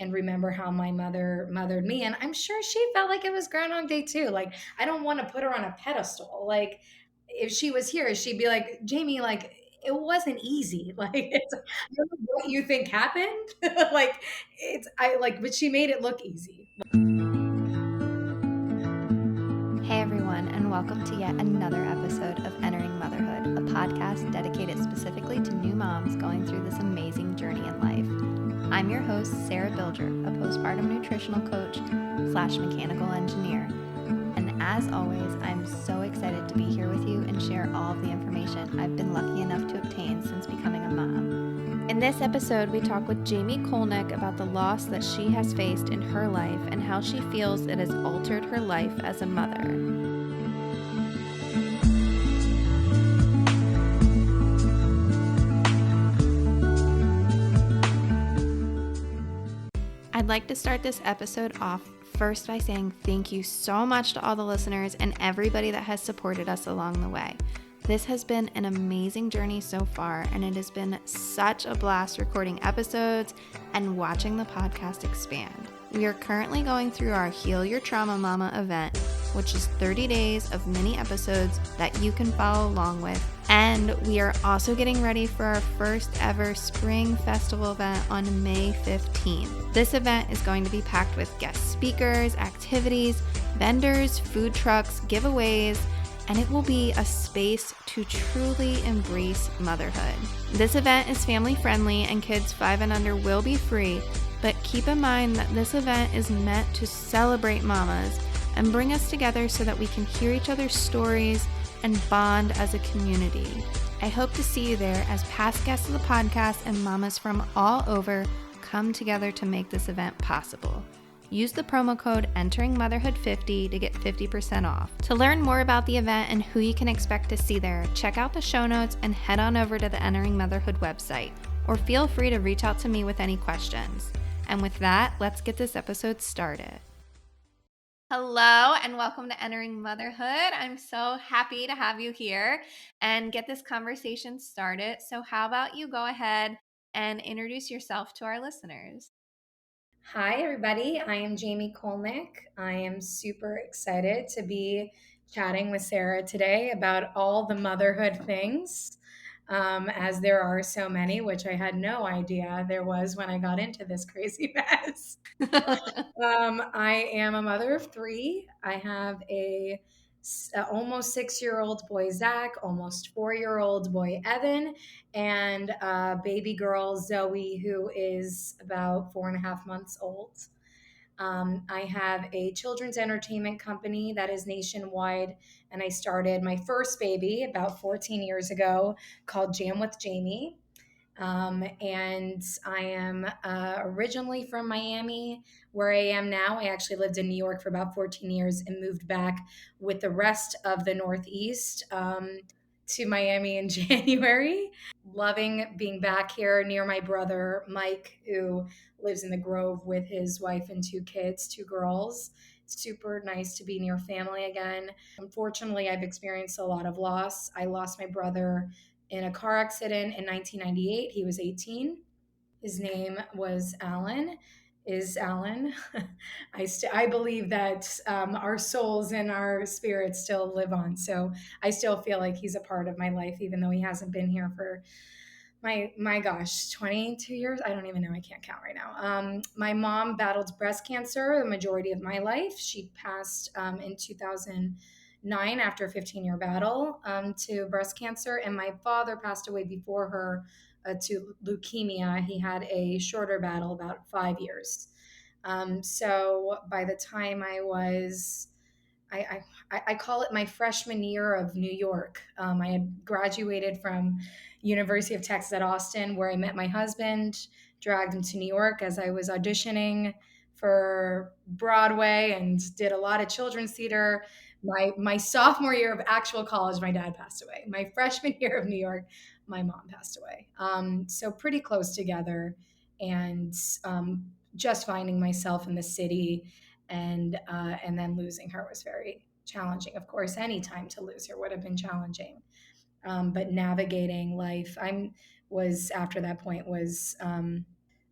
and remember how my mother mothered me. And I'm sure she felt like it was Groundhog Day too. Like, I don't want to put her on a pedestal. Like, if she was here, she'd be like, Jamie, like, it wasn't easy. Like, it's, I don't know what you think happened. Like, but she made it look easy. Hey everyone, and welcome to yet another episode of Entering Motherhood, a podcast dedicated specifically to new moms going through this amazing journey in life. I'm your host, Sarah Bilger, a postpartum nutritional coach / mechanical engineer. And as always, I'm so excited to be here with you and share all of the information I've been lucky enough to obtain since becoming a mom. In this episode, we talk with Jamie Kolnick about the loss that she has faced in her life and how she feels it has altered her life as a mother. I'd like to start this episode off first by saying thank you so much to all the listeners and everybody that has supported us along the way. This has been an amazing journey so far, and it has been such a blast recording episodes and watching the podcast expand. We are currently going through our Heal Your Trauma Mama event, which is 30 days of mini episodes that you can follow along with. And we are also getting ready for our first ever spring festival event on May 15th. This event is going to be packed with guest speakers, activities, vendors, food trucks, giveaways, and it will be a space to truly embrace motherhood. This event is family friendly and kids 5 and under will be free, but keep in mind that this event is meant to celebrate mamas and bring us together so that we can hear each other's stories and bond as a community. I hope to see you there as past guests of the podcast and mamas from all over come together to make this event possible. Use the promo code Entering Motherhood 50 to get 50% off. To learn more about the event and who you can expect to see there, check out the show notes and head on over to the Entering Motherhood website, or feel free to reach out to me with any questions. And with that, let's get this episode started. Hello and welcome to Entering Motherhood. I'm so happy to have you here and get this conversation started. So how about you go ahead and introduce yourself to our listeners? Hi, everybody. I am Jamie Kolnick. I am super excited to be chatting with Sarah today about all the motherhood things, as there are so many, which I had no idea there was when I got into this crazy mess. I am a mother of 3. I have a almost 6-year-old boy, Zach, almost 4-year-old boy, Evan, and baby girl, Zoe, who is about 4.5 months old. I have a children's entertainment company that is nationwide, and I started my first baby about 14 years ago called Jam with Jamie. And I am originally from Miami, where I am now. I actually lived in New York for about 14 years and moved back with the rest of the Northeast to Miami in January. Loving being back here near my brother, Mike, who lives in the Grove with his wife and 2 kids, 2 girls. Super nice to be near family again. Unfortunately, I've experienced a lot of loss. I lost my brother in a car accident in 1998. He was 18. His name was Alan. Is Alan? I believe that our souls and our spirits still live on. So I still feel like he's a part of my life, even though he hasn't been here for my gosh, 22 years. I don't even know. I can't count right now. My mom battled breast cancer the majority of my life. She passed in 2009 after a 15-year battle to breast cancer, and my father passed away before her to leukemia. He had a shorter battle, about 5 years. So by the time I call it my freshman year of New York. I had graduated from University of Texas at Austin, where I met my husband, dragged him to New York as I was auditioning for Broadway and did a lot of children's theater. My sophomore year of actual college, my dad passed away. My freshman year of New York, my mom passed away. So pretty close together, and just finding myself in the city and then losing her was very challenging. Of course, any time to lose her would have been challenging, but navigating life, I was after that point was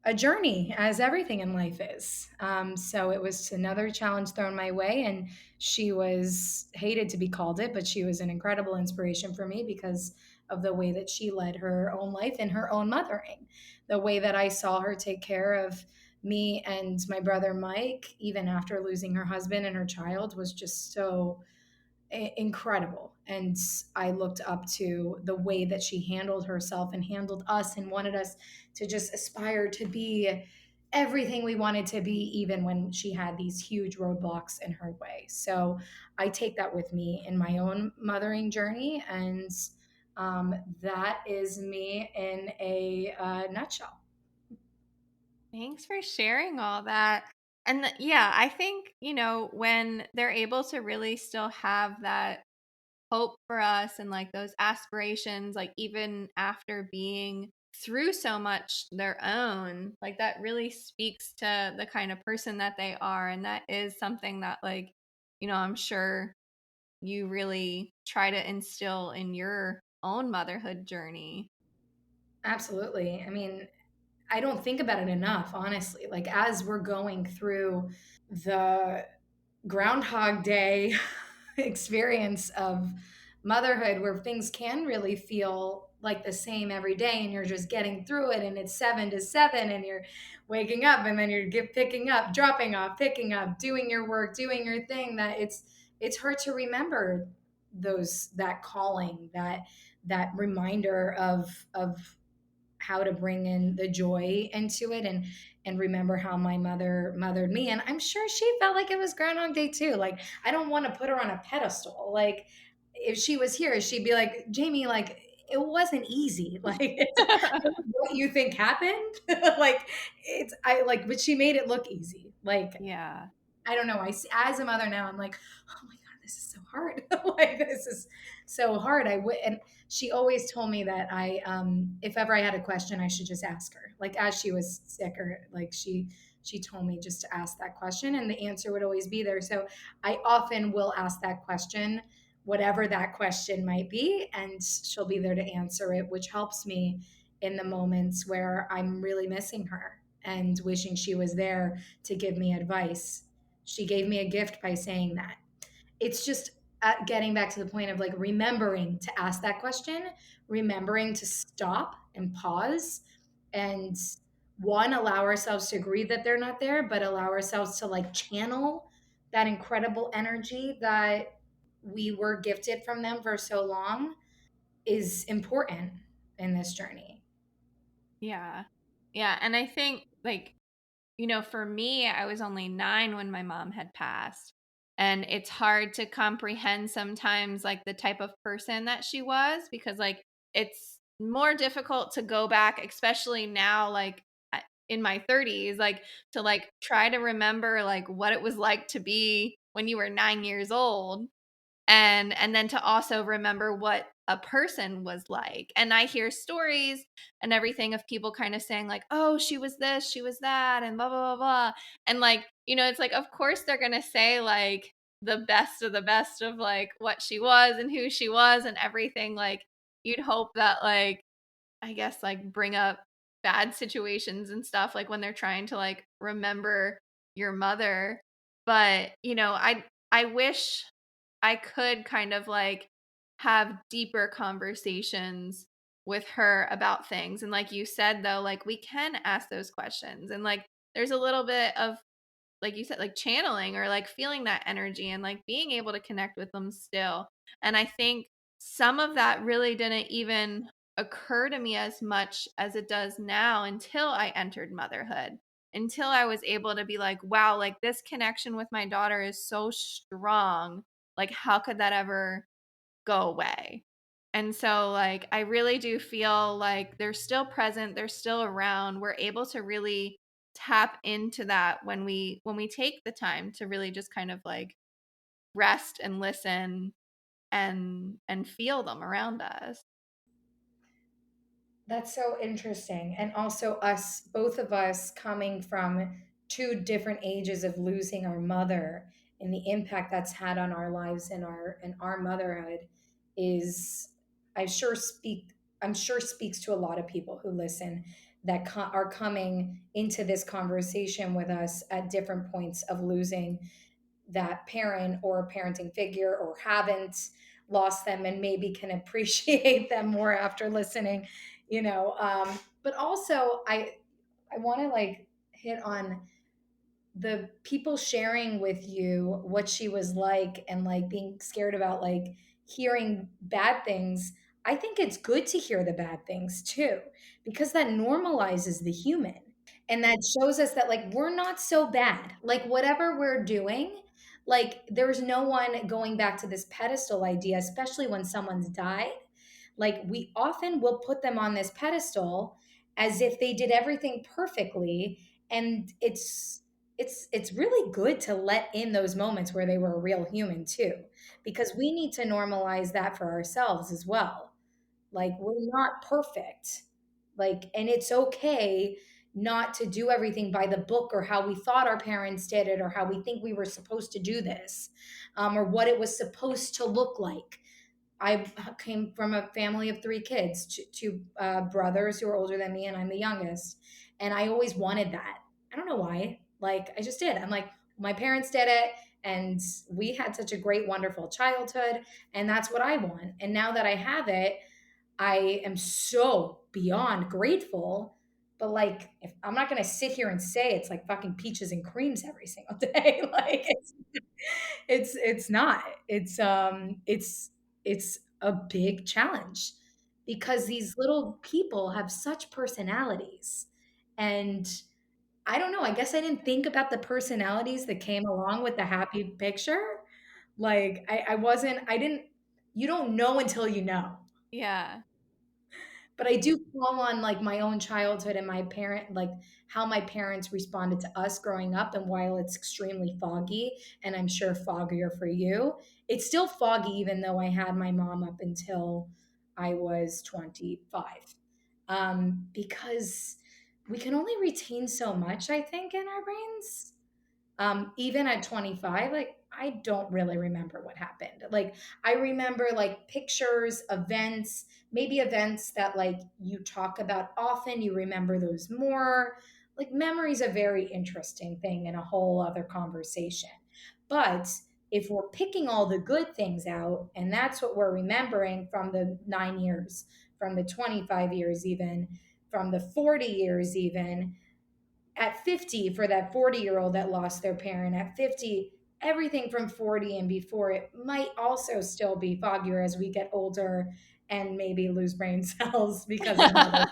a journey, as everything in life is. So it was another challenge thrown my way, and she was hated to be called it, but she was an incredible inspiration for me because of the way that she led her own life and her own mothering. The way that I saw her take care of me and my brother Mike, even after losing her husband and her child, was just so incredible. And I looked up to the way that she handled herself and handled us and wanted us to just aspire to be everything we wanted to be, even when she had these huge roadblocks in her way. So I take that with me in my own mothering journey. And that is me in a nutshell. Thanks for sharing all that. And yeah, I think, when they're able to really still have that hope for us and like those aspirations, like even after being through so much their own, like that really speaks to the kind of person that they are. And that is something that, like, I'm sure you really try to instill in your own motherhood journey. Absolutely. I mean, I don't think about it enough, honestly. Like, as we're going through the Groundhog Day experience of motherhood, where things can really feel like the same every day, and you're just getting through it, and it's 7 to 7, and you're waking up, and then you're picking up, dropping off, picking up, doing your work, doing your thing. That it's hard to remember that calling, that reminder of how to bring in the joy into it, and remember how my mother mothered me. And I'm sure she felt like it was Groundhog Day too. Like, I don't want to put her on a pedestal. Like, if she was here, she'd be like, Jamie, like, it wasn't easy. Like, it's what you think happened. Like, but she made it look easy. Like, Yeah. I don't know. As a mother now, I'm like, oh my God, this is so hard. Like, this is so hard. And she always told me that if ever I had a question, I should just ask her. Like, as she was sick, or like she told me just to ask that question, and the answer would always be there. So I often will ask that question, whatever that question might be, and she'll be there to answer it, which helps me in the moments where I'm really missing her and wishing she was there to give me advice. She gave me a gift by saying that. It's just getting back to the point of like remembering to ask that question, remembering to stop and pause, and one, allow ourselves to agree that they're not there, but allow ourselves to like channel that incredible energy that we were gifted from them for so long, is important in this journey. Yeah. Yeah. And I think, like, for me, I was only 9 when my mom had passed. And it's hard to comprehend sometimes, like, the type of person that she was, because, like, it's more difficult to go back, especially now, like, in my 30s, like, to, like, try to remember, like, what it was like to be when you were 9 years old, and then to also remember what a person was like. And I hear stories and everything of people kind of saying like, oh, she was this, she was that, and blah blah blah blah. And like, it's like, of course they're gonna say like the best of the best of like what she was and who she was and everything. Like, you'd hope that, like, I guess, like, bring up bad situations and stuff, like when they're trying to like remember your mother. But I wish I could kind of like have deeper conversations with her about things. And like you said, though, like, we can ask those questions. And like, there's a little bit of, like you said, like channeling or like feeling that energy and like being able to connect with them still. And I think some of that really didn't even occur to me as much as it does now until I entered motherhood, until I was able to be like, wow, like this connection with my daughter is so strong. Like, how could that ever go away? And so, like, I really do feel like they're still present, they're still around. We're able to really tap into that when we take the time to really just kind of like rest and listen and feel them around us. That's so interesting. And also, both of us coming from two different ages of losing our mother, and the impact that's had on our lives and our motherhood is, I sure speak I'm sure speaks to a lot of people who listen. that are coming into this conversation with us at different points of losing that parent or a parenting figure, or haven't lost them and maybe can appreciate them more after listening, but also I want to like hit on the people sharing with you what she was like, and like being scared about like hearing bad things. I think it's good to hear the bad things too, because that normalizes the human, and that shows us that like we're not so bad. Like whatever we're doing, like there's no one going back to this pedestal idea, especially when someone's died. Like we often will put them on this pedestal as if they did everything perfectly, and it's really good to let in those moments where they were a real human too, because we need to normalize that for ourselves as well. Like we're not perfect. Like, and it's okay not to do everything by the book, or how we thought our parents did it, or how we think we were supposed to do this, or what it was supposed to look like. I came from a family of three kids, two brothers who are older than me, and I'm the youngest. And I always wanted that. I don't know why. Like, I just did. I'm like, my parents did it, and we had such a great, wonderful childhood, and that's what I want. And now that I have it, I am so beyond grateful. But like, if I'm not going to sit here and say it's like fucking peaches and creams every single day, like it's not. It's a big challenge, because these little people have such personalities. And I don't know, I guess I didn't think about the personalities that came along with the happy picture. Like I wasn't I didn't you don't know until you know. Yeah. But I do fall on like my own childhood and my parent, like how my parents responded to us growing up. And while it's extremely foggy, and I'm sure foggier for you, it's still foggy, even though I had my mom up until I was 25. Because we can only retain so much, I think, in our brains. Even at 25, like I don't really remember what happened. Like I remember like pictures, events, maybe events that like you talk about often, you remember those more. Like memory's a very interesting thing and a whole other conversation. But if we're picking all the good things out, and that's what we're remembering from the 9 years, from the 25 years, even from the 40 years, even at 50, for that 40-year-old that lost their parent at 50, everything from 40 and before it might also still be foggier as we get older and maybe lose brain cells because of mother,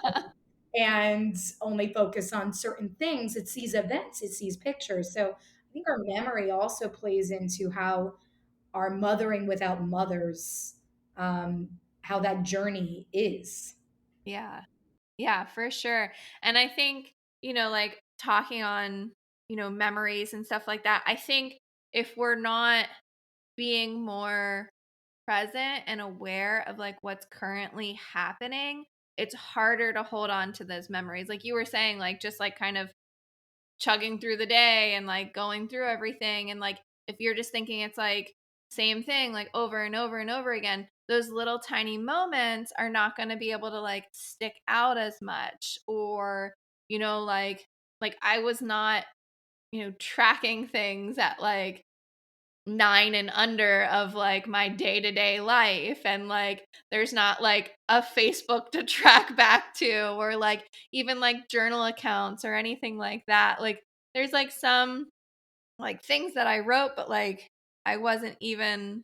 and only focus on certain things. It's these events, it's these pictures. So I think our memory also plays into how our mothering without mothers, how that journey is. Yeah. Yeah, for sure. And I think, like talking on, memories and stuff like that, I think if we're not being more present and aware of like what's currently happening, it's harder to hold on to those memories. Like you were saying, like just like kind of chugging through the day and like going through everything, and like if you're just thinking it's like same thing like over and over and over again, those little tiny moments are not going to be able to like stick out as much. Or like I was not tracking things at like 9 and under of like my day-to-day life, and like there's not like a Facebook to track back to, or like even like journal accounts or anything like that. Like there's like some like things that I wrote, but like I wasn't even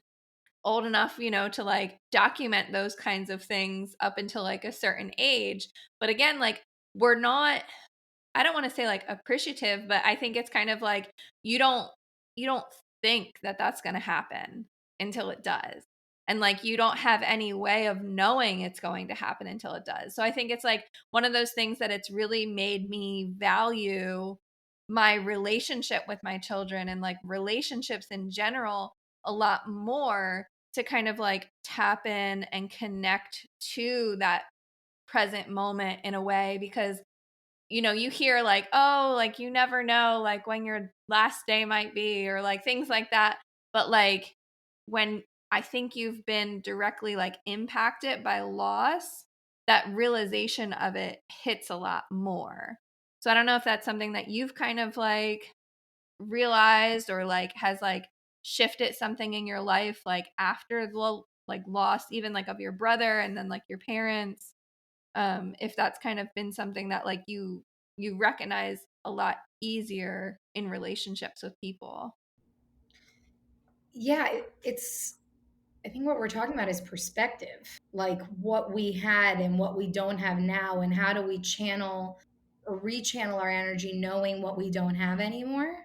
old enough, to like document those kinds of things up until like a certain age. But again, like we're not, I don't want to say like appreciative, but I think it's kind of like you don't think that that's going to happen until it does. And like you don't have any way of knowing it's going to happen until it does. So I think it's like one of those things that it's really made me value my relationship with my children and like relationships in general a lot more, to kind of like tap in and connect to that present moment in a way. Because you hear like, oh, like you never know like when your last day might be, or like things like that. But like when I think you've been directly like impacted by loss, that realization of it hits a lot more. So I don't know if that's something that you've kind of like realized or like has like shifted something in your life like after the like loss even like of your brother and then like your parents, if that's kind of been something that like you recognize a lot easier in relationships with people. Yeah, it's I think what we're talking about is perspective, like what we had and what we don't have now, and how do we channel or rechannel our energy knowing what we don't have anymore.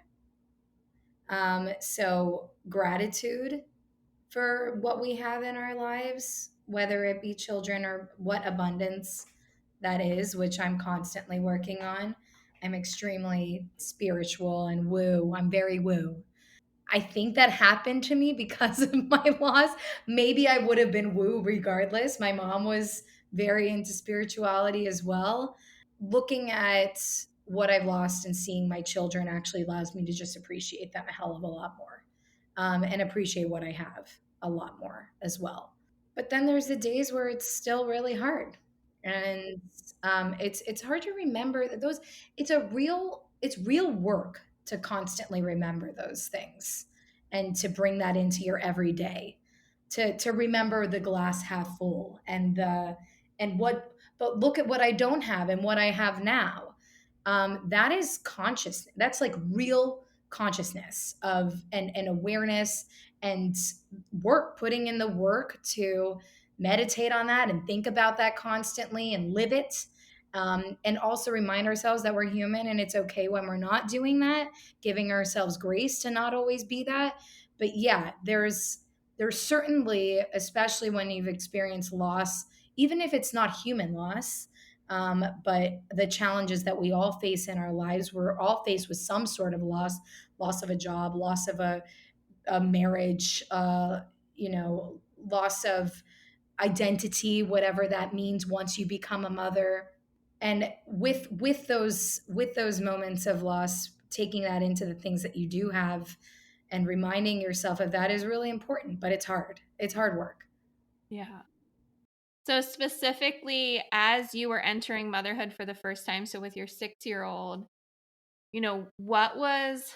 So gratitude for what we have in our lives, whether it be children or what abundance that is, which I'm constantly working on. I'm extremely spiritual and woo. I'm very woo. I think that happened to me because of my loss. Maybe I would have been woo regardless. My mom was very into spirituality as well. Looking at what I've lost and seeing my children actually allows me to just appreciate them a hell of a lot more, and appreciate what I have a lot more as well. But then there's the days where it's still really hard, and it's hard to remember that those. It's real work to constantly remember those things and to bring that into your everyday. To remember the glass half full and the and what. But look at what I don't have and what I have now. That is conscious. That's like real consciousness of and awareness and work, putting in the work to meditate on that and think about that constantly and live it. And also remind ourselves that we're human and it's okay when we're not doing that, giving ourselves grace to not always be that. But yeah, there's certainly, especially when you've experienced loss, even if it's not human loss, but the challenges that we all face in our lives, we're all faced with some sort of loss of a job, loss of a marriage, loss of identity, whatever that means once you become a mother. And with those moments of loss, taking that into the things that you do have and reminding yourself of that is really important, but it's hard. It's hard work. Yeah. So specifically as you were entering motherhood for the first time, so with your 6-year-old, what was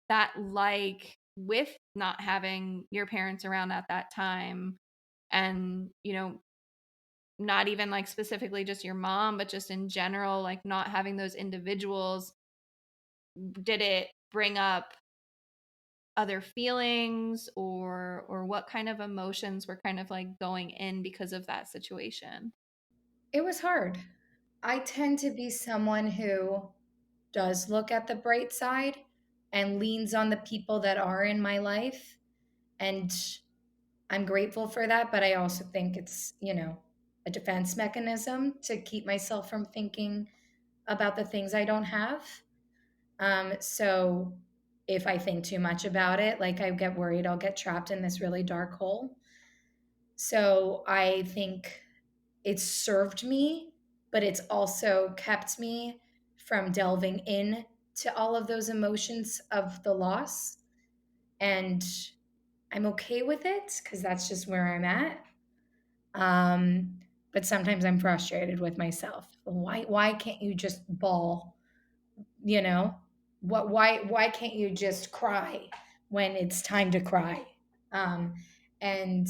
that like with not having your parents around at that time, and not even like specifically just your mom but just in general, like not having those individuals? Did it bring up other feelings, or what kind of emotions were kind of like going in because of that situation? It was hard. I tend to be someone who does look at the bright side and leans on the people that are in my life. And I'm grateful for that, but I also think it's, a defense mechanism to keep myself from thinking about the things I don't have. So if I think too much about it, like I get worried I'll get trapped in this really dark hole. So I think it's served me, but it's also kept me from delving in to all of those emotions of the loss. And I'm okay with it because that's just where I'm at. Um, but sometimes I'm frustrated with myself. Why can't you just bawl? You know, why can't you just cry when it's time to cry? Um, and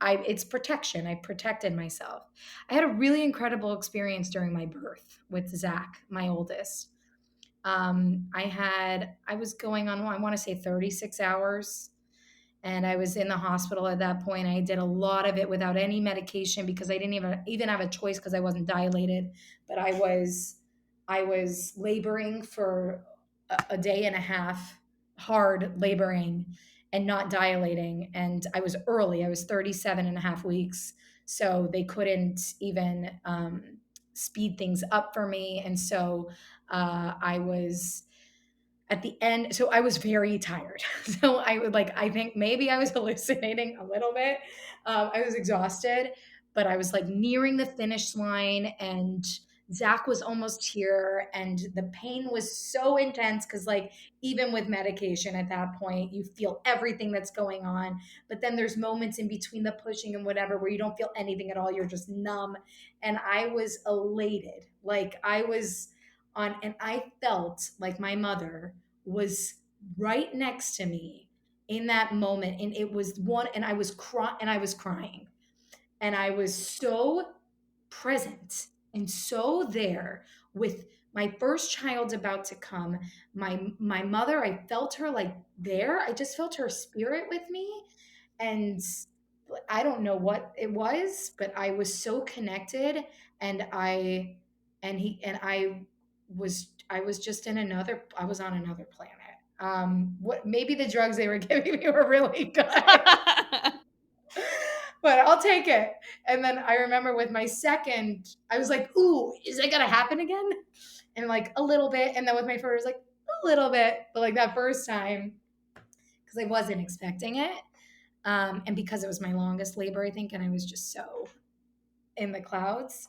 it's protection. I protected myself. I had a really incredible experience during my birth with Zach, my oldest. I was going on, I want to say 36 hours, and I was in the hospital at that point. I did a lot of it without any medication because I didn't even have a choice because I wasn't dilated. But I was laboring for a day and a half, hard laboring and not dilating. And I was early. I was 37 and a half weeks. So they couldn't even speed things up for me. And so I was at the end, so I was very tired. So I think maybe I was hallucinating a little bit. I was exhausted, but I was like nearing the finish line and Zach was almost here, and the pain was so intense because, like, even with medication at that point, you feel everything that's going on. But then there's moments in between the pushing and whatever where you don't feel anything at all. You're just numb. And I was elated. Like, I was on, and I felt like my mother was right next to me in that moment. And it was one, and I was crying, and I was so present and so there with my first child about to come. My mother, I felt her like there. I just felt her spirit with me, and I don't know what it was, but I was so connected, and I was just in another. I was on another planet. What maybe the drugs they were giving me were really good. But I'll take it. And then I remember with my second, I was like, ooh, is it gonna happen again? And like a little bit. And then with my first, I was like, a little bit. But like that first time, because I wasn't expecting it. And because it was my longest labor, I think, and I was just so in the clouds.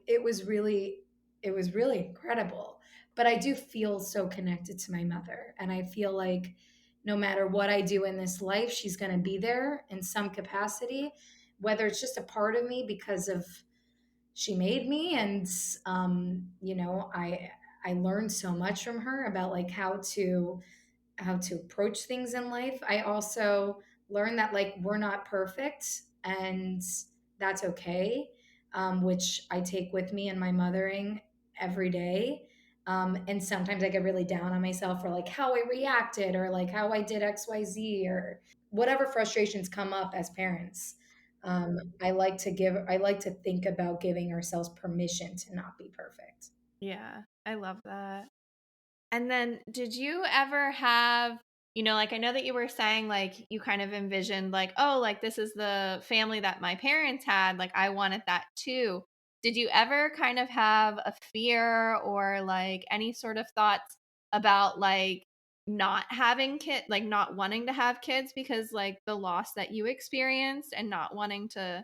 It was really incredible. But I do feel so connected to my mother, and I feel like no matter what I do in this life, she's going to be there in some capacity, whether it's just a part of me because of she made me, and I learned so much from her about like how to approach things in life. I also learned that like we're not perfect, and that's okay, which I take with me in my mothering every day. And sometimes I get really down on myself for like how I reacted or like how I did XYZ or whatever frustrations come up as parents. I like to think about giving ourselves permission to not be perfect. Yeah, I love that. And then did you ever have, like I know that you were saying like you kind of envisioned like, oh, like this is the family that my parents had, like I wanted that too. Did you ever kind of have a fear or like any sort of thoughts about like not having kids, like not wanting to have kids because like the loss that you experienced and not wanting to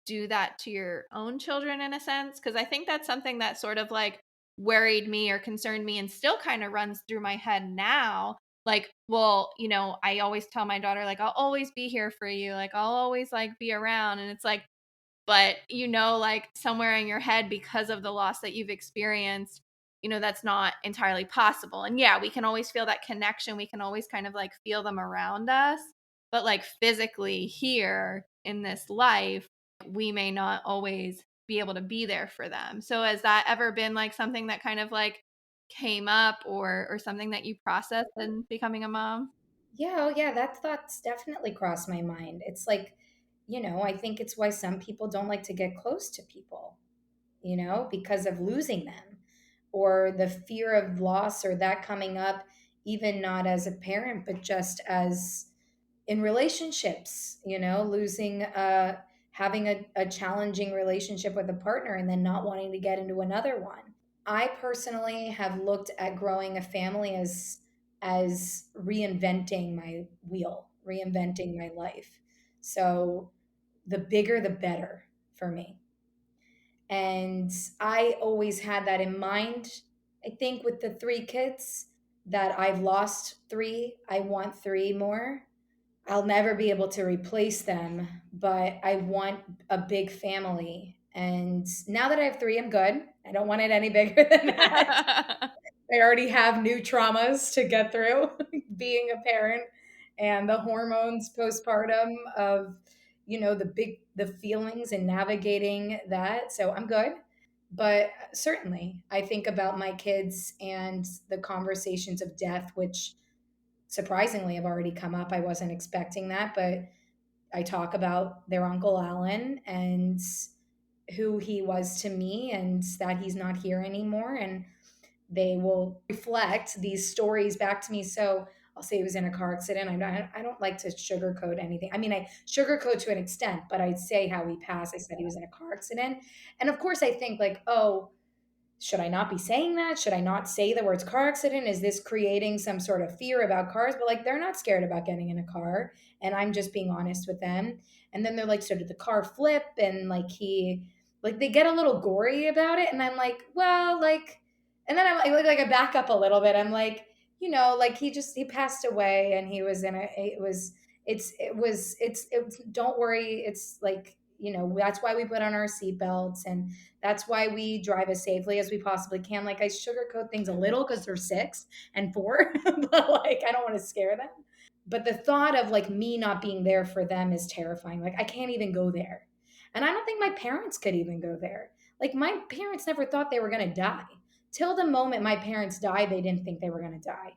do that to your own children in a sense? Because I think that's something that sort of like worried me or concerned me and still kind of runs through my head now. Like, well, I always tell my daughter, like, I'll always be here for you. Like, I'll always like be around. And it's like, but like somewhere in your head, because of the loss that you've experienced, that's not entirely possible. And yeah, we can always feel that connection. We can always kind of like feel them around us. But like physically here in this life, we may not always be able to be there for them. So has that ever been like something that kind of like came up or something that you processed in becoming a mom? Yeah, oh yeah, that thought's definitely crossed my mind. It's like, I think it's why some people don't like to get close to people, because of losing them or the fear of loss or that coming up, even not as a parent, but just as in relationships, losing, having a challenging relationship with a partner and then not wanting to get into another one. I personally have looked at growing a family as reinventing my wheel, reinventing my life. So the bigger the better for me. And I always had that in mind. I think with the three kids that I've lost three, I want three more. I'll never be able to replace them, but I want a big family. And now that I have three, I'm good. I don't want it any bigger than that. I already have new traumas to get through being a parent and the hormones postpartum of, the feelings and navigating that. So I'm good. But certainly, I think about my kids and the conversations of death, which surprisingly have already come up. I wasn't expecting that, but I talk about their Uncle Alan and who he was to me and that he's not here anymore. And they will reflect these stories back to me. So I'll say he was in a car accident. I don't like to sugarcoat anything. I mean, I sugarcoat to an extent, but I'd say how he passed. I said he was in a car accident. And of course, I think like, oh, should I not be saying that? Should I not say the words car accident? Is this creating some sort of fear about cars? But like, they're not scared about getting in a car. And I'm just being honest with them. And then they're like, so did the car flip? And like, Like they get a little gory about it, and I'm like, well, like, and then I back up a little bit. I'm like, like he passed away, and he was in a it was it's don't worry, it's like, that's why we put on our seatbelts, and that's why we drive as safely as we possibly can. Like I sugarcoat things a little because they're 6 and 4, but like I don't want to scare them. But the thought of like me not being there for them is terrifying. Like I can't even go there. And I don't think my parents could even go there. Like my parents never thought they were going to die. Till the moment my parents died, they didn't think they were going to die.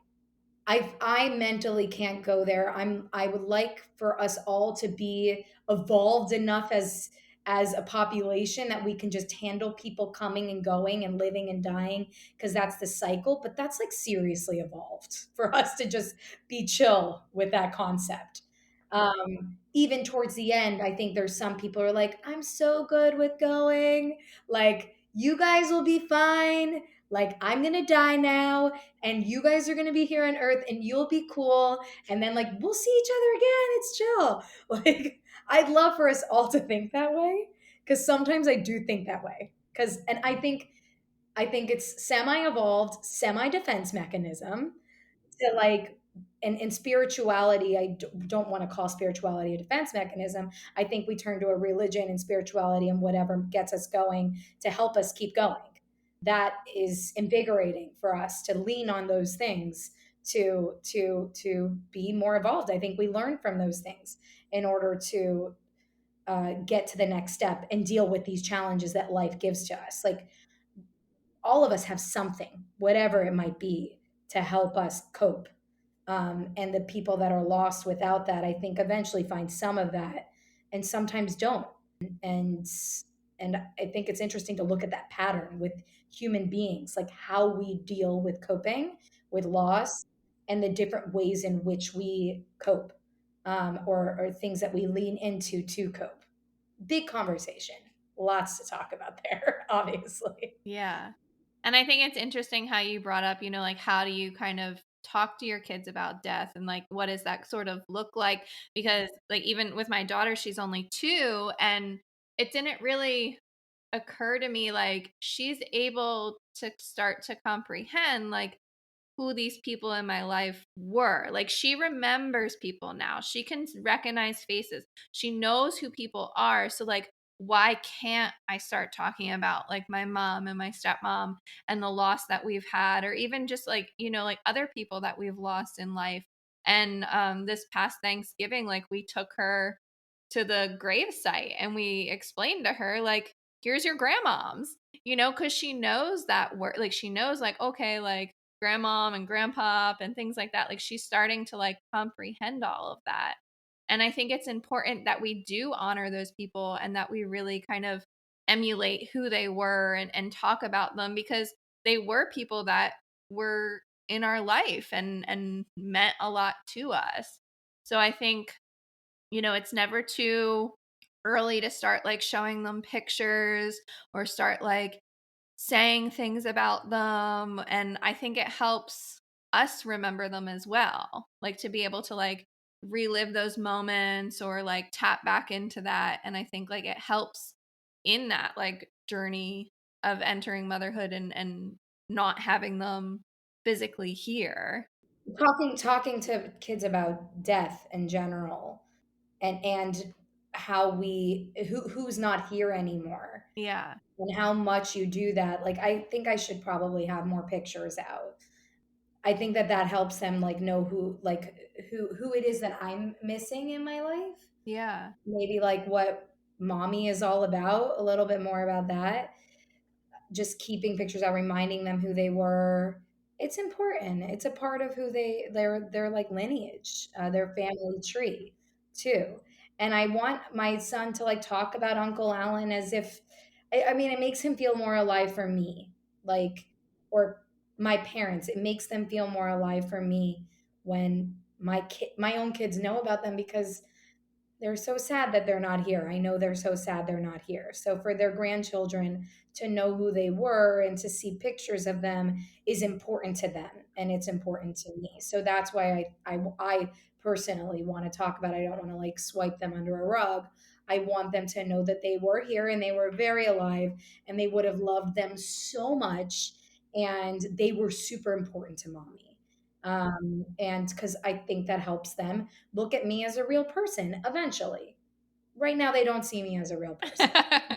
I mentally can't go there. I would like for us all to be evolved enough as a population that we can just handle people coming and going and living and dying, because that's the cycle. But that's like seriously evolved for us to just be chill with that concept. Even towards the end, I think there's some people who are like, I'm so good with going. Like, you guys will be fine. Like, I'm going to die now, and you guys are going to be here on Earth, and you'll be cool. And then, like, we'll see each other again. It's chill. Like, I'd love for us all to think that way, because sometimes I do think that way. And I think it's semi-evolved, semi-defense mechanism to like, and spirituality, don't want to call spirituality a defense mechanism. I think we turn to a religion and spirituality and whatever gets us going to help us keep going. That is invigorating for us to lean on those things to be more evolved. I think we learn from those things in order to get to the next step and deal with these challenges that life gives to us. Like all of us have something, whatever it might be, to help us cope. And the people that are lost without that, I think, eventually find some of that, and sometimes don't. And and I think it's interesting to look at that pattern with human beings, like how we deal with coping with loss and the different ways in which we cope, or things that we lean into to cope. Big conversation, lots to talk about there, obviously. Yeah. And I think it's interesting how you brought up, like how do you kind of talk to your kids about death and like what does that sort of look like? Because like even with my daughter, she's only 2 and it didn't really occur to me like she's able to start to comprehend like who these people in my life were. Like she remembers people now. She can recognize faces. She knows who people are. So like why can't I start talking about like my mom and my stepmom and the loss that we've had, or even just like, like other people that we've lost in life. And this past Thanksgiving, like we took her to the grave site and we explained to her like, here's your grandmoms, because she knows that word, like she knows like, okay, like grandmom and grandpop and things like that. Like she's starting to like comprehend all of that. And I think it's important that we do honor those people and that we really kind of emulate who they were and talk about them, because they were people that were in our life and meant a lot to us. So I think, it's never too early to start like showing them pictures or start like saying things about them. And I think it helps us remember them as well, like to be able to like relive those moments or like tap back into that. And I think like it helps in that like journey of entering motherhood and not having them physically here. Talking to kids about death in general, and how who's not here anymore, Yeah. and how much you do that. Like I think I should probably have more pictures out. I think that helps them like know who it is that I'm missing in my life. Yeah. Maybe like what mommy is all about, a little bit more about that. Just keeping pictures out, reminding them who they were. It's important. It's a part of who their like lineage, their family tree too. And I want my son to like talk about Uncle Alan as if, I mean, it makes him feel more alive for me, like, or my parents. It makes them feel more alive for me when my own kids know about them, because they're so sad that they're not here. I know they're so sad they're not here. So for their grandchildren to know who they were and to see pictures of them is important to them, and it's important to me. So that's why I personally want to talk about it. I don't want to like swipe them under a rug. I want them to know that they were here and they were very alive and they would have loved them so much. And they were super important to mommy. And because I think that helps them look at me as a real person eventually. Right now, they don't see me as a real person.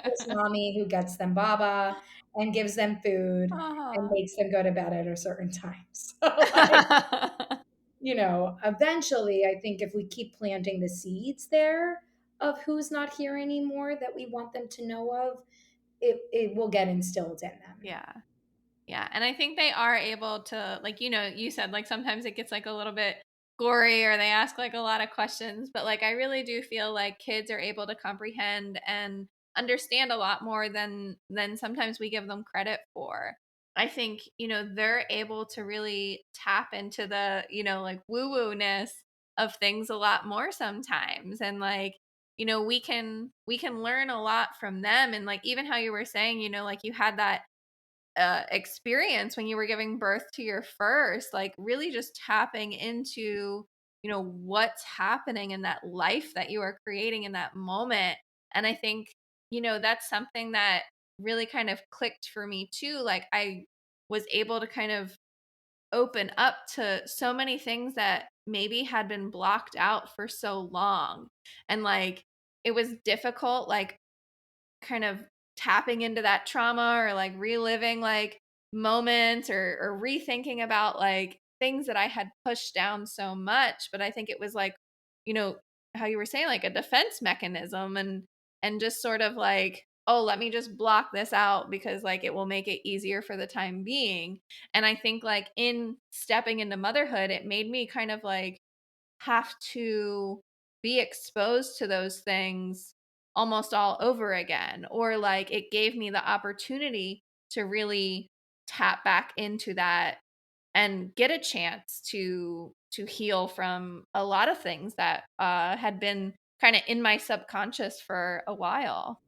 This mommy who gets them baba and gives them food and makes them go to bed at a certain time. So, like, eventually, I think if we keep planting the seeds there of who's not here anymore that we want them to know of, it will get instilled in them. Yeah. Yeah. And I think they are able to, like, you said, like, sometimes it gets like a little bit gory or they ask like a lot of questions, but like, I really do feel like kids are able to comprehend and understand a lot more than sometimes we give them credit for. I think, they're able to really tap into the, like woo woo ness of things a lot more sometimes. And like, we can learn a lot from them. And like, even how you were saying, like you had that experience when you were giving birth to your first, like really just tapping into, what's happening in that life that you are creating in that moment. And I think, that's something that really kind of clicked for me too. Like I was able to kind of open up to so many things that maybe had been blocked out for so long. And like it was difficult, like kind of tapping into that trauma or like reliving like moments or rethinking about like things that I had pushed down so much. But I think it was like, you know, how you were saying, like a defense mechanism and just sort of like, oh, let me just block this out because like it will make it easier for the time being. And I think like in stepping into motherhood, it made me kind of like have to be exposed to those things almost all over again, or like it gave me the opportunity to really tap back into that and get a chance to heal from a lot of things that had been kind of in my subconscious for a while.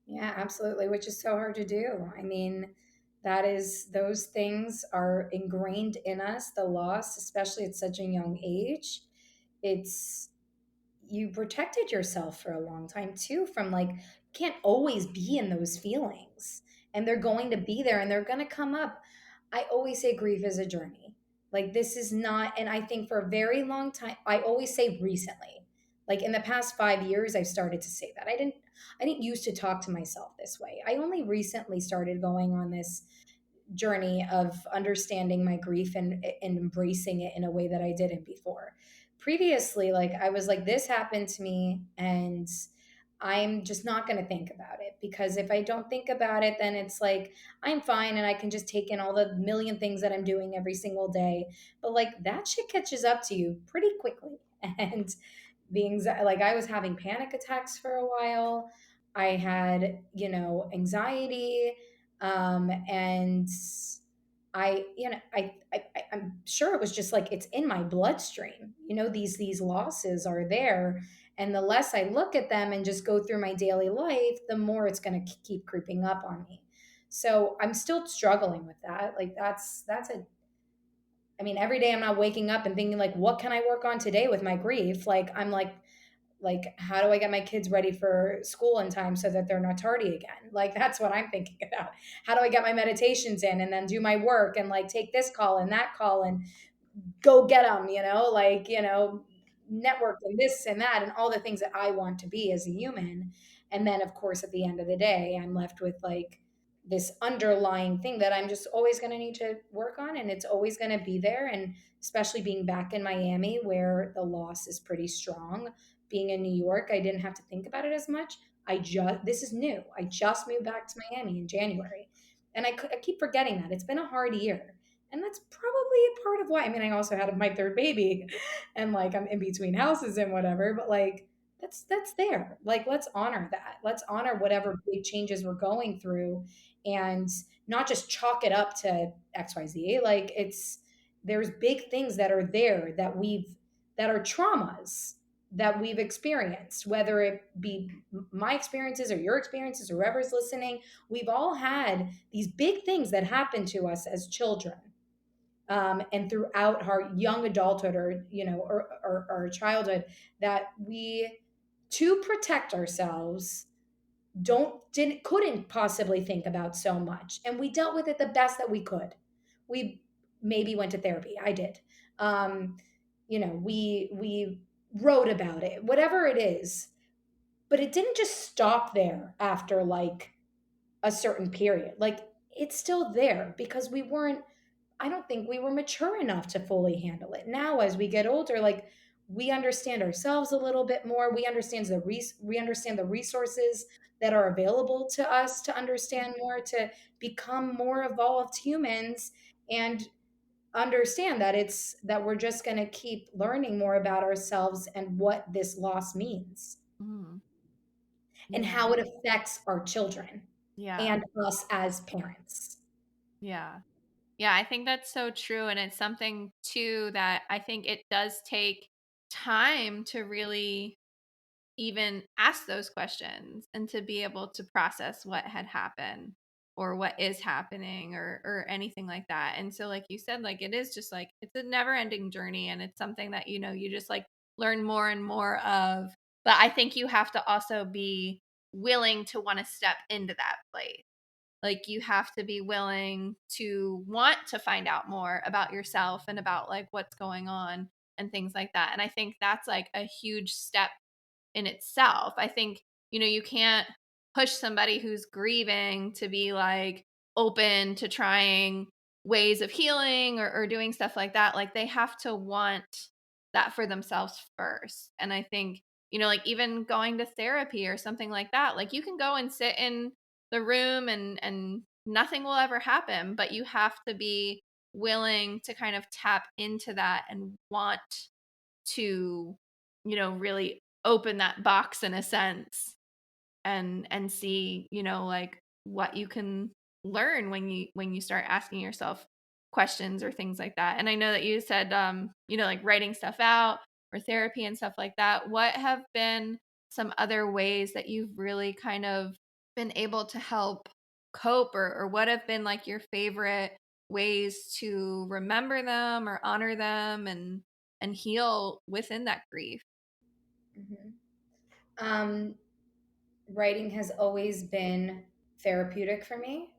Yeah, absolutely, which is so hard to do. I mean, those things are ingrained in us, the loss, especially at such a young age. It's You protected yourself for a long time too from like can't always be in those feelings, and they're going to be there and they're going to come up. I always say grief is a journey. Like this is not, and I think for a very long time, I always say recently, like in the past 5 years, I've started to say that. I didn't used to talk to myself this way. I only recently started going on this journey of understanding my grief and embracing it in a way that I didn't before. Previously, like I was like, this happened to me and I'm just not going to think about it, because if I don't think about it, then it's like I'm fine and I can just take in all the million things that I'm doing every single day. But like that shit catches up to you pretty quickly. And like I was having panic attacks for a while. I had, anxiety. And I'm sure it was just like it's in my bloodstream. These losses are there, and the less I look at them and just go through my daily life, the more it's going to keep creeping up on me. So I'm still struggling with that. Like that's a I mean, every day I'm not waking up and thinking like, what can I work on today with my grief? Like I'm like how do I get my kids ready for school in time so that they're not tardy again? Like that's what I'm thinking about. How do I get my meditations in and then do my work and like take this call and that call and go get them, network and this and that and all the things that I want to be as a human. And then, of course, at the end of the day, I'm left with like this underlying thing that I'm just always going to need to work on. And it's always going to be there. And especially being back in Miami, where the loss is pretty strong. Being in New York, I didn't have to think about it as much. This is new. I just moved back to Miami in January. And I keep forgetting that. It's been a hard year, and that's probably a part of why. I mean, I also had my third baby and like I'm in between houses and whatever, but like that's there. Like let's honor that. Let's honor whatever big changes we're going through and not just chalk it up to XYZ. Like there's big things that are there that are traumas that we've experienced, whether it be my experiences or your experiences or whoever's listening. We've all had these big things that happen to us as children, and throughout our young adulthood or childhood, that we to protect ourselves, couldn't possibly think about so much, and we dealt with it the best that we could. We maybe went to therapy. I did. um we wrote about it, whatever it is, but it didn't just stop there after like a certain period. Like, it's still there because we weren't, I don't think we were mature enough to fully handle it. Now, as we get older, like, we understand ourselves a little bit more. We understand the resources that are available to us to understand more, to become more evolved humans, and understand that we're just going to keep learning more about ourselves and what this loss means Mm. and Yeah. how it affects our children Yeah. and us as parents. Yeah. Yeah, I think that's so true. And it's something too that I think it does take time to really even ask those questions and to be able to process what had happened or what is happening or anything like that. And so like you said, like it is just like it's a never ending journey, and it's something that you just like learn more and more of. But I think you have to also be willing to want to step into that place. Like you have to be willing to want to find out more about yourself and about like what's going on and things like that. And I think that's like a huge step in itself. I think, you can't push somebody who's grieving to be like open to trying ways of healing or doing stuff like that. Like they have to want that for themselves first. And I think, like even going to therapy or something like that, like you can go and sit in the room and nothing will ever happen, but you have to be willing to kind of tap into that and want to really open that box in a sense and see like what you can learn when you start asking yourself questions or things like that. And I know that you said like writing stuff out or therapy and stuff like that. What have been some other ways that you've really kind of been able to help cope, or what have been like your favorite ways to remember them or honor them and heal within that grief? Mhm. Um, Writing has always been therapeutic for me.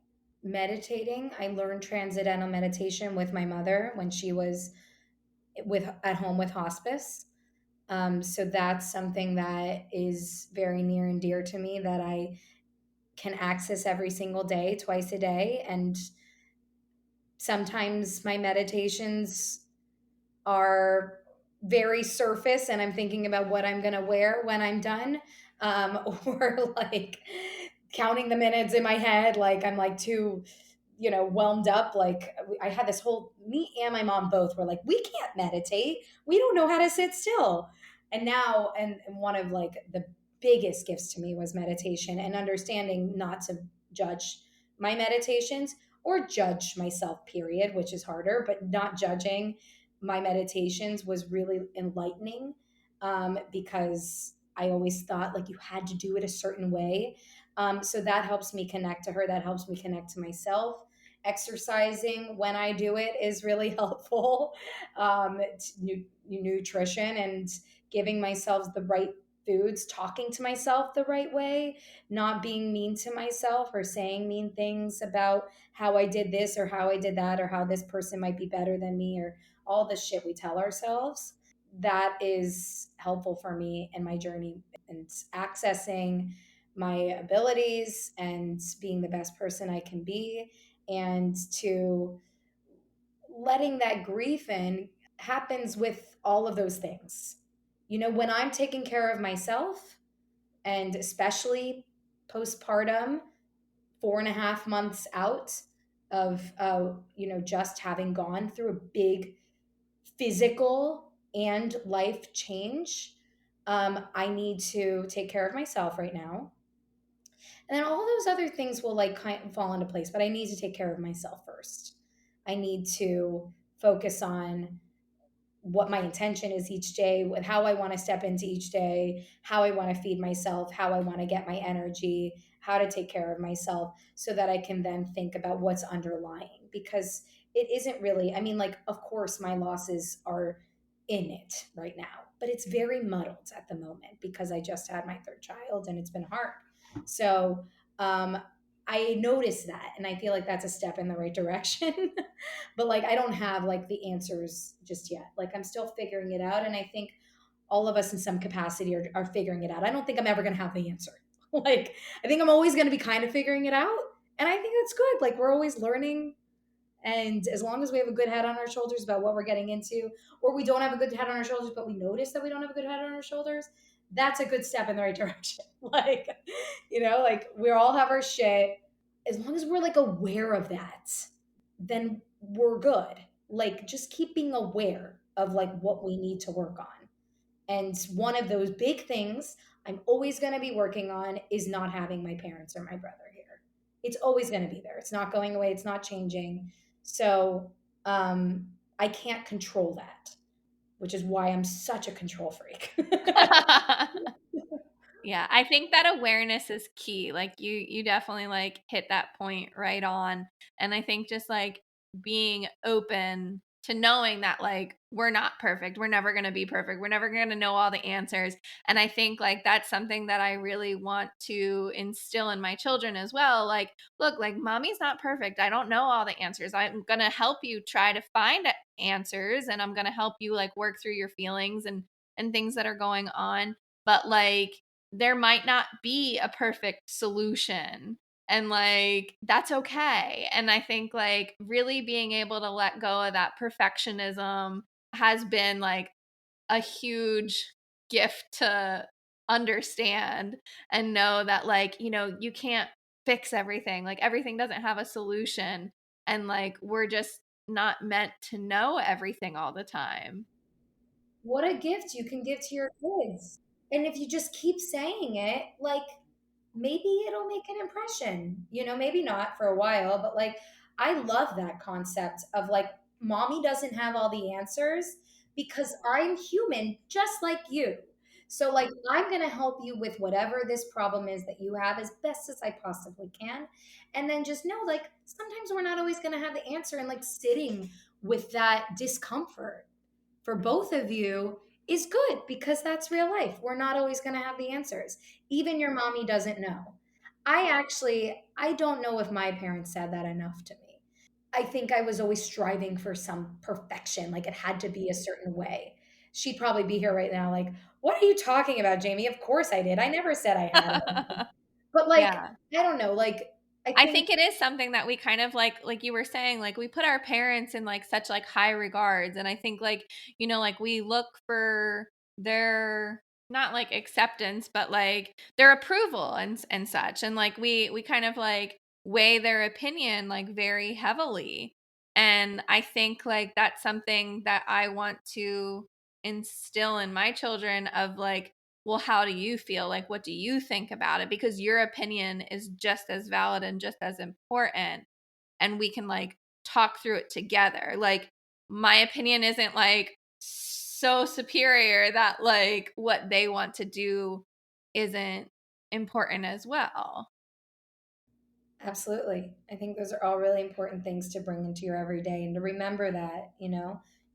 Meditating, I learned transcendental meditation with my mother when she was at home with hospice. So that's something that is very near and dear to me, that I can access every single day, twice a day. And sometimes my meditations are very surface and I'm thinking about what I'm going to wear when I'm done. Or like counting the minutes in my head. Like I'm like too, whelmed up. Like I had this whole, me and my mom both were like, we can't meditate. We don't know how to sit still. And now, and one of like the biggest gifts to me was meditation and understanding not to judge my meditations or judge myself, period, which is harder, but not judging my meditations was really enlightening, because I always thought like you had to do it a certain way. So that helps me connect to her. That helps me connect to myself. Exercising when I do it is really helpful. Nutrition and giving myself the right foods, talking to myself the right way, not being mean to myself or saying mean things about how I did this or how I did that or how this person might be better than me, or all the shit we tell ourselves. That is helpful for me in my journey and accessing my abilities and being the best person I can be, and to letting that grief in happens with all of those things. When I'm taking care of myself, and especially postpartum, 4.5 months out of just having gone through a big physical and life change, I need to take care of myself right now. And then all those other things will like kind of fall into place, but I need to take care of myself first. I need to focus on what my intention is each day, with how I want to step into each day, how I want to feed myself, how I want to get my energy, how to take care of myself, so that I can then think about what's underlying. Because it isn't really, I mean, like, of course, my losses are in it right now, but it's very muddled at the moment because I just had my third child and it's been hard. So um, I noticed that, and I feel like that's a step in the right direction. But like, I don't have like the answers just yet. Like, I'm still figuring it out, and I think all of us in some capacity are figuring it out. I don't think I'm ever going to have the answer. Like, I think I'm always going to be kind of figuring it out, and I think that's good. Like, we're always learning, and as long as we have a good head on our shoulders about what we're getting into, or we don't have a good head on our shoulders, but we notice that we don't have a good head on our shoulders, that's a good step in the right direction. Like, like we all have our shit. As long as we're like aware of that, then we're good. Like, just keep being aware of like what we need to work on. And one of those big things I'm always going to be working on is not having my parents or my brother here. It's always going to be there. It's not going away. It's not changing. So I can't control that, which is why I'm such a control freak. Yeah, I think that awareness is key. Like you definitely like hit that point right on. And I think just like being open to knowing that like we're not perfect. We're never going to be perfect. We're never going to know all the answers. And I think like that's something that I really want to instill in my children as well. Like, look, like mommy's not perfect. I don't know all the answers. I'm going to help you try to find answers, and I'm going to help you like work through your feelings and things that are going on. But like there might not be a perfect solution, and like that's okay. And I think like really being able to let go of that perfectionism has been like a huge gift to understand and know that like you can't fix everything. Like everything doesn't have a solution, and like we're just not meant to know everything all the time. What a gift you can give to your kids. And if you just keep saying it, like, maybe it'll make an impression, maybe not for a while, but like, I love that concept of like, mommy doesn't have all the answers because I'm human just like you. So, like, I'm going to help you with whatever this problem is that you have as best as I possibly can. And then just know, like, sometimes we're not always going to have the answer, and like sitting with that discomfort for both of you is good because that's real life. We're not always going to have the answers. Even your mommy doesn't know. I don't know if my parents said that enough to me. I think I was always striving for some perfection, like it had to be a certain way. She'd probably be here right now, like, what are you talking about, Jamie? Of course I did. I never said I had it. But like, Yeah. I don't know. Like, I I think think it is something that we kind of like you were saying, like we put our parents in like such like high regards. And I think like, like we look for their not like acceptance, but like their approval and such. And like we kind of like weigh their opinion like very heavily. And I think like that's something that I want to instill in my children of like, well, how do you feel? Like, what do you think about it? Because your opinion is just as valid and just as important. And we can like talk through it together. Like, my opinion isn't like so superior that like what they want to do isn't important as well. absolutely. I think those are all really important things to bring into your everyday, and to remember that,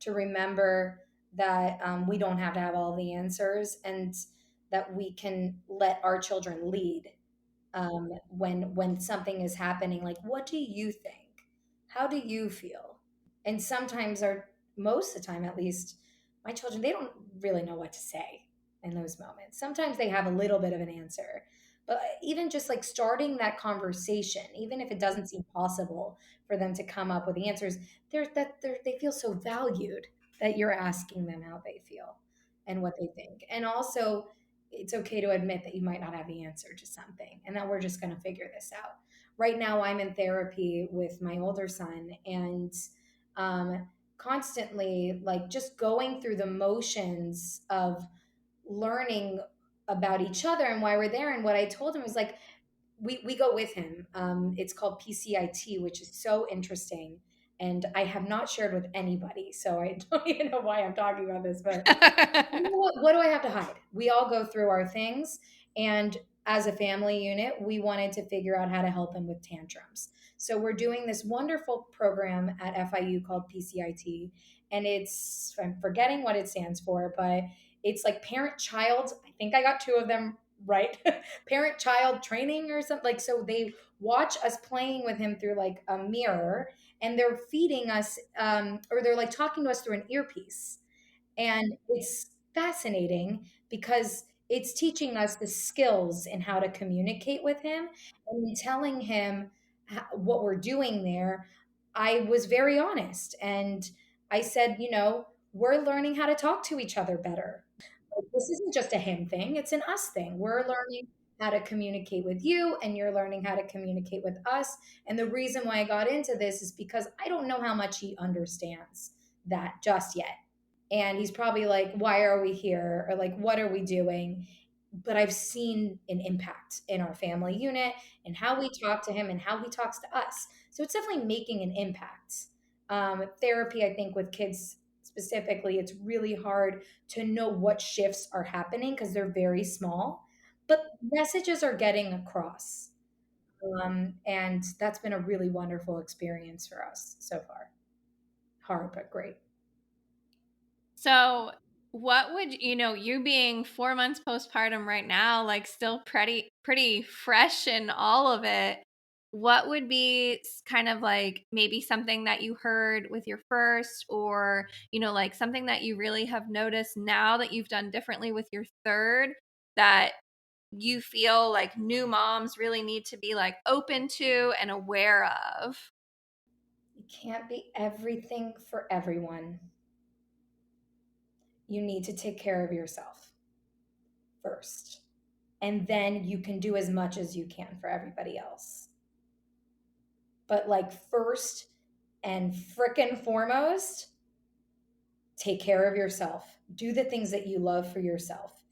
to remember that we don't have to have all the answers, and that we can let our children lead when something is happening. Like, what do you think? How do you feel? And sometimes, or most of the time at least, my children, they don't really know what to say in those moments. Sometimes they have a little bit of an answer, but even just like starting that conversation, even if it doesn't seem possible for them to come up with the answers, they feel so valued that you're asking them how they feel and what they think. And also, it's okay to admit that you might not have the answer to something, and that we're just going to figure this out. Right now, I'm in therapy with my older son, and um, constantly like just going through the motions of learning about each other and why we're there. And what I told him was like, we go with him. It's called PCIT, which is so interesting. And I have not shared with anybody. So I don't even know why I'm talking about this, but what do I have to hide? We all go through our things. And as a family unit, we wanted to figure out how to help him with tantrums. So we're doing this wonderful program at FIU called PCIT. and I'm forgetting what it stands for, but it's like parent child. I think I got two of them right. Parent child training or something. Like, so they watch us playing with him through like a mirror, and they're feeding us, or they're like talking to us through an earpiece. And it's fascinating because it's teaching us the skills in how to communicate with him, and in telling him what we're doing there. I was very honest, and I said, we're learning how to talk to each other better. Like, this isn't just a him thing, it's an us thing. We're learning how to communicate with you, and you're learning how to communicate with us. And the reason why I got into this is because I don't know how much he understands that just yet. And he's probably like, why are we here? Or like, what are we doing? But I've seen an impact in our family unit and how we talk to him and how he talks to us. So it's definitely making an impact. Therapy, I think, with kids specifically, it's really hard to know what shifts are happening because they're very small, but messages are getting across. And that's been a really wonderful experience for us so far. Hard, but great. So, what would you being 4 months postpartum right now, like still pretty fresh in all of it? What would be kind of like maybe something that you heard with your first, or like something that you really have noticed now that you've done differently with your third, that you feel like new moms really need to be like open to and aware of? You can't be everything for everyone. You need to take care of yourself first. And then you can do as much as you can for everybody else. But like first and frickin' foremost, take care of yourself. Do the things that you love for yourself.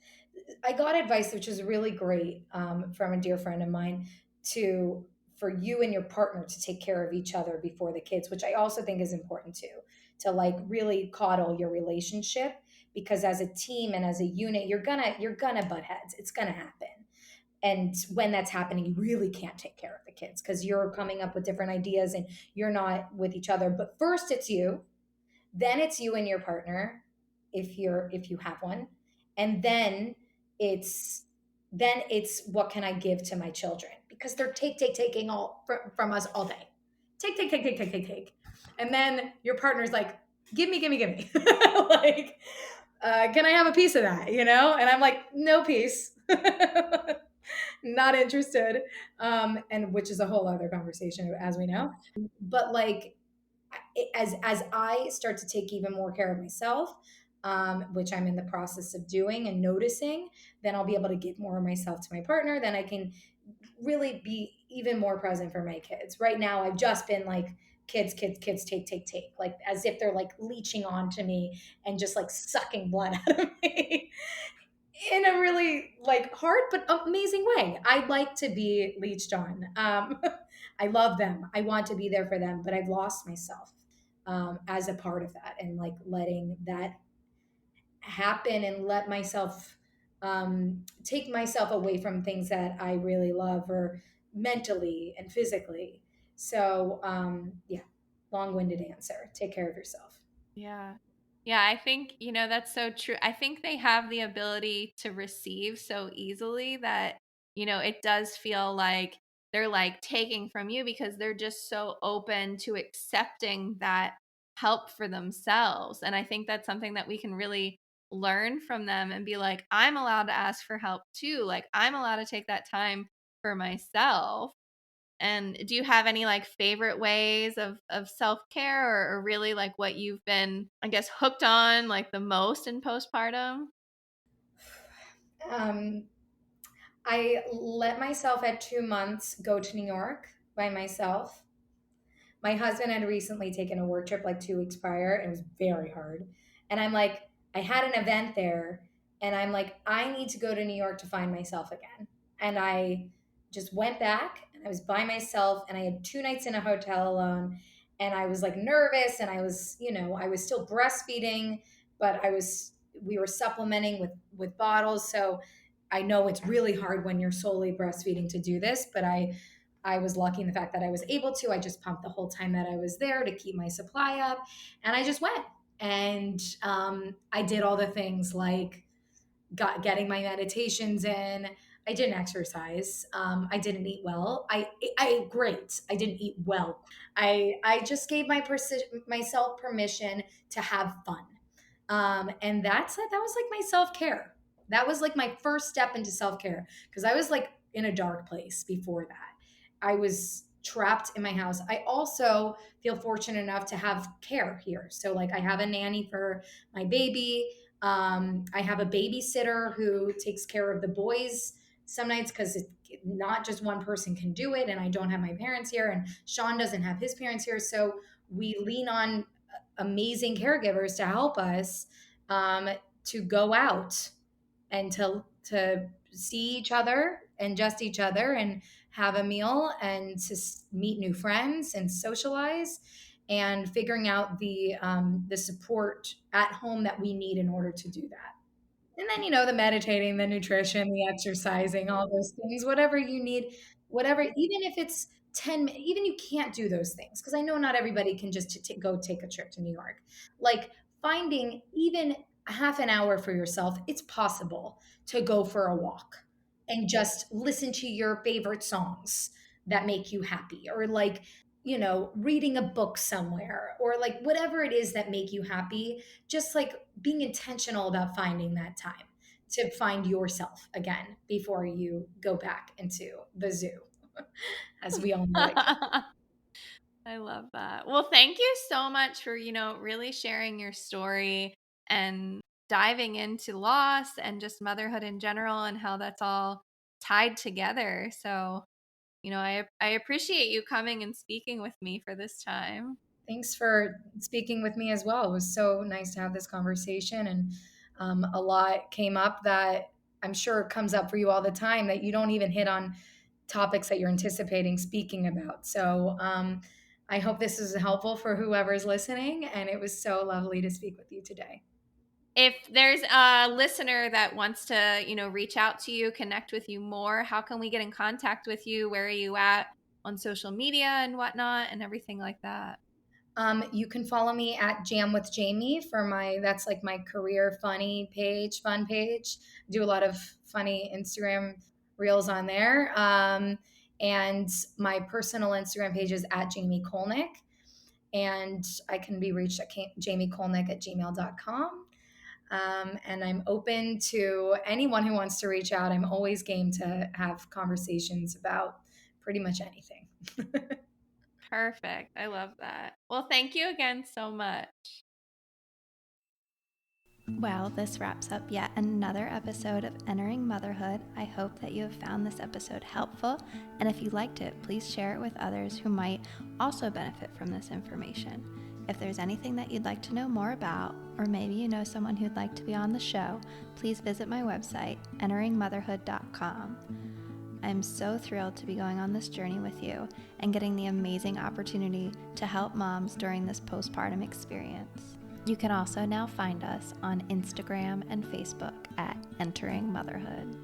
I got advice, which is really great, from a dear friend of mine, to for you and your partner to take care of each other before the kids, which I also think is important too, to like really coddle your relationship, because as a team and as a unit, you're gonna butt heads. It's gonna happen. And when that's happening, you really can't take care of the kids because you're coming up with different ideas and you're not with each other. But first it's you, then it's you and your partner, if you have one, and it's it's what can I give to my children, because they're taking all from us all day. Take. And then your partner's like, give me, like, can I have a piece of that, and I'm like, no piece. Not interested. And which is a whole other conversation, as we know. But like, as I start to take even more care of myself, which I'm in the process of doing and noticing, then I'll be able to give more of myself to my partner. Then I can really be even more present for my kids. Right now, I've just been like, kids, take, like as if they're like leeching onto me and just like sucking blood out of me in a really like hard but amazing way. I like to be leeched on. I love them. I want to be there for them, but I've lost myself, as a part of that, and like letting that happen and let myself, take myself away from things that I really love, or mentally and physically. So, yeah, long-winded answer. Take care of yourself. Yeah. Yeah, I think, that's so true. I think they have the ability to receive so easily that, it does feel like they're like taking from you because they're just so open to accepting that help for themselves. And I think that's something that we can really learn from them and be like, I'm allowed to ask for help too. Like, I'm allowed to take that time for myself. And do you have any like favorite ways of self-care, or really like what you've been, I guess, hooked on like the most in postpartum? Um, I let myself at 2 months go to New York by myself. My husband had recently taken a work trip like 2 weeks prior. It was very hard. And I'm like, I had an event there, and I'm like, I need to go to New York to find myself again. And I just went back, and I was by myself, and I had 2 nights in a hotel alone. And I was like nervous, and I was still breastfeeding, but we were supplementing with bottles. So I know it's really hard when you're solely breastfeeding to do this, but I was lucky in the fact that I was able to. I just pumped the whole time that I was there to keep my supply up. And I just went. And I did all the things like getting my meditations in. I didn't exercise. I didn't eat well. I ate great. I didn't eat well. I just gave myself permission to have fun. And that was like my self care. That was like my first step into self care because I was like in a dark place before that. I was trapped in my house. I also feel fortunate enough to have care here. So like I have a nanny for my baby. I have a babysitter who takes care of the boys some nights because not just one person can do it. And I don't have my parents here, and Sean doesn't have his parents here. So we lean on amazing caregivers to help us um, to go out and to see each other and just each other and have a meal and to meet new friends and socialize and figuring out the support at home that we need in order to do that. And then, the meditating, the nutrition, the exercising, all those things, whatever you need, whatever, even if it's 10 minutes, even you can't do those things, because I know not everybody can just go take a trip to New York. Like finding even half an hour for yourself, it's possible to go for a walk and just listen to your favorite songs that make you happy, or like, reading a book somewhere, or like whatever it is that make you happy, just like being intentional about finding that time to find yourself again before you go back into the zoo, as we all know it. I love that. Well, thank you so much for, really sharing your story and diving into loss and just motherhood in general and how that's all tied together. So, I appreciate you coming and speaking with me for this time. Thanks for speaking with me as well. It was so nice to have this conversation, and a lot came up that I'm sure comes up for you all the time that you don't even hit on topics that you're anticipating speaking about. So I hope this is helpful for whoever's listening, and it was so lovely to speak with you today. If there's a listener that wants to, reach out to you, connect with you more, how can we get in contact with you? Where are you at on social media and whatnot and everything like that? You can follow me at Jam with Jamie that's like my career fun page. Do a lot of funny Instagram reels on there. And my personal Instagram page is at Jamie Kolnick. And I can be reached at jamiekolnick@gmail.com. And I'm open to anyone who wants to reach out. I'm always game to have conversations about pretty much anything. Perfect. I love that. Well, thank you again so much. Well, this wraps up yet another episode of Entering Motherhood. I hope that you have found this episode helpful, and if you liked it, please share it with others who might also benefit from this information. If there's anything that you'd like to know more about, or maybe you know someone who'd like to be on the show, please visit my website, enteringmotherhood.com. I'm so thrilled to be going on this journey with you and getting the amazing opportunity to help moms during this postpartum experience. You can also now find us on Instagram and Facebook at Entering Motherhood.